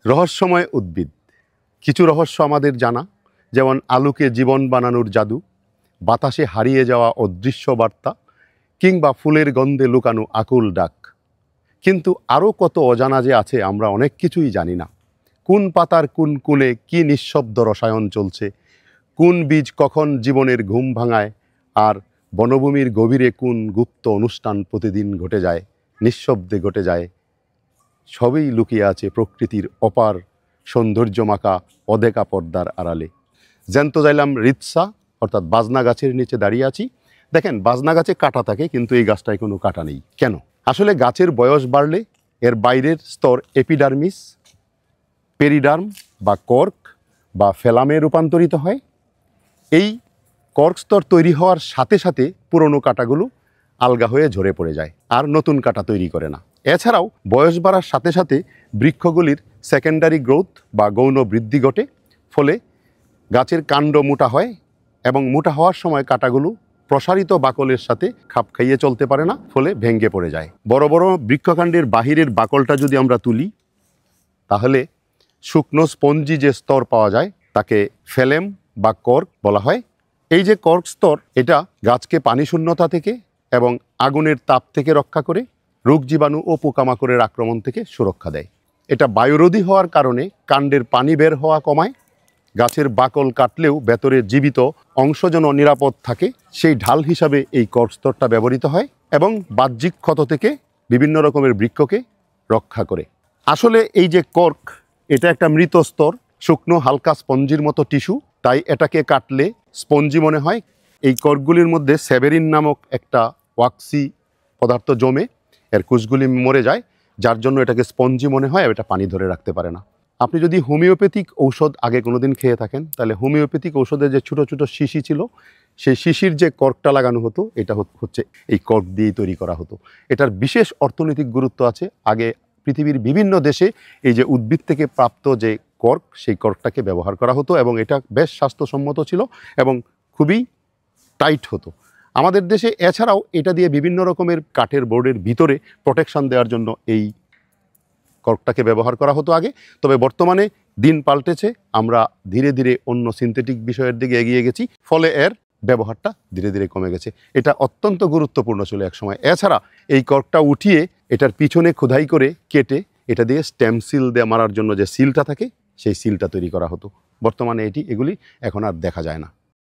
রহস্যময় উদ্ভিদ। কিছু রহস্য আমাদের জানা, যেমন আলুকে জীবন বানানোর জাদু, বাতাসে হারিয়ে যাওয়া অদৃশ্য বার্তা, কিংবা ফুলের গন্ধে লুকানো আকুল ডাক। কিন্তু আরও কত অজানা যে আছে, আমরা অনেক কিছুই জানি না। কোন পাতার কোন কুলে কি নিঃশব্দ রসায়ন চলছে, কোন বীজ কখন জীবনের ঘুম ভাঙায়, আর বনভূমির গভীরে কোন গুপ্ত অনুষ্ঠান প্রতিদিন ঘটে যায়, নিঃশব্দে ঘটে যায়। সবই লুকিয়ে আছে প্রকৃতির অপার সৌন্দর্যমাখা অদেখা পর্দার আড়ালে। জ্যান্ত যাইলাম রিৎসা অর্থাৎ বাজনা গাছের নিচে দাঁড়িয়ে আছি। দেখেন, বাজনা গাছে কাঁটা থাকে, কিন্তু এই গাছটায় কোনো কাঁটা নেই কেন? আসলে গাছের বয়স বাড়লে এর বাইরের স্তর এপিডার্মিস, পেরিডার্ম বা কর্ক বা ফেলামে রূপান্তরিত হয়। এই কর্ক স্তর তৈরি হওয়ার সাথে সাথে পুরনো কাঁটাগুলো আলগা হয়ে ঝরে পড়ে যায়, আর নতুন কাঁটা তৈরি করে না। এছাড়াও বয়স বাড়ার সাথে সাথে বৃক্ষগুলির সেকেন্ডারি গ্রোথ বা গৌণ বৃদ্ধি ঘটে, ফলে গাছের কাণ্ড মোটা হয়, এবং মোটা হওয়ার সময় কাঁটাগুলো প্রসারিত বাকলের সাথে খাপ খাইয়ে চলতে পারে না, ফলে ভেঙে পড়ে যায়। বড় বড় বৃক্ষকাণ্ডের বাহিরের বাকলটা যদি আমরা তুলি, তাহলে শুকনো স্পঞ্জি যে স্তর পাওয়া যায় তাকে ফেলেম বা কর্ক বলা হয়। এই যে কর্ক স্তর, এটা গাছকে পানি শূন্যতা থেকে এবং আগুনের তাপ থেকে রক্ষা করে, রোগ জীবাণু ও পোকামাকড়ের আক্রমণ থেকে সুরক্ষা দেয়। এটা বায়ুরোধী হওয়ার কারণে কাণ্ডের পানি বের হওয়া কমায়। গাছের বাকল কাটলেও ভেতরে জীবিত অংশ যেন নিরাপদ থাকে, সেই ঢাল হিসাবে এই কর্ক স্তরটা ব্যবহৃত হয়, এবং বাহ্যিক ক্ষত থেকে বিভিন্ন রকমের বৃক্ষকে রক্ষা করে। আসলে এই যে কর্ক, এটা একটা মৃত স্তর, শুকনো হালকা স্পঞ্জির মতো টিস্যু, তাই এটাকে কাটলে স্পঞ্জি মনে হয়। এই কর্কগুলির মধ্যে সেভেরিন নামক একটা ওয়াক্সি পদার্থ জমে এর কুশগুলি মরে যায়, যার জন্য এটাকে স্পঞ্জি মনে হয়, এটা পানি ধরে রাখতে পারে না। আপনি যদি হোমিওপ্যাথিক ঔষধ আগে কোনোদিন খেয়ে থাকেন, তাহলে হোমিওপ্যাথিক ঔষধের যে ছোটো ছোটো শিশি ছিল, সেই শিশির যে কর্কটা লাগানো হতো, এটা হচ্ছে এই কর্ক দিয়েই তৈরি করা হতো। এটার বিশেষ অর্থনৈতিক গুরুত্ব আছে। আগে পৃথিবীর বিভিন্ন দেশে এই যে উদ্ভিদ থেকে প্রাপ্ত যে কর্ক, সেই কর্কটাকে ব্যবহার করা হতো, এবং এটা বেশ স্বাস্থ্যসম্মত ছিল এবং খুবই টাইট হতো। আমাদের দেশে এছাড়াও এটা দিয়ে বিভিন্ন রকমের কাঠের বোর্ডের ভিতরে প্রোটেকশন দেওয়ার জন্য এই কর্কটাকে ব্যবহার করা হতো আগে। তবে বর্তমানে দিন পাল্টেছে, আমরা ধীরে ধীরে অন্য সিনথেটিক বিষয়ের দিকে এগিয়ে গেছি, ফলে এর ব্যবহারটা ধীরে ধীরে কমে গেছে। এটা অত্যন্ত গুরুত্বপূর্ণ ছিল এক সময়। এছাড়া এই কর্কটা উঠিয়ে এটার পিছনে খোদাই করে কেটে এটা দিয়ে স্টেম সিল দিয়ে মারার জন্য যে সিলটা থাকে, সেই সিলটা তৈরি করা হতো। বর্তমানে এগুলি এখন আর দেখা যায় না।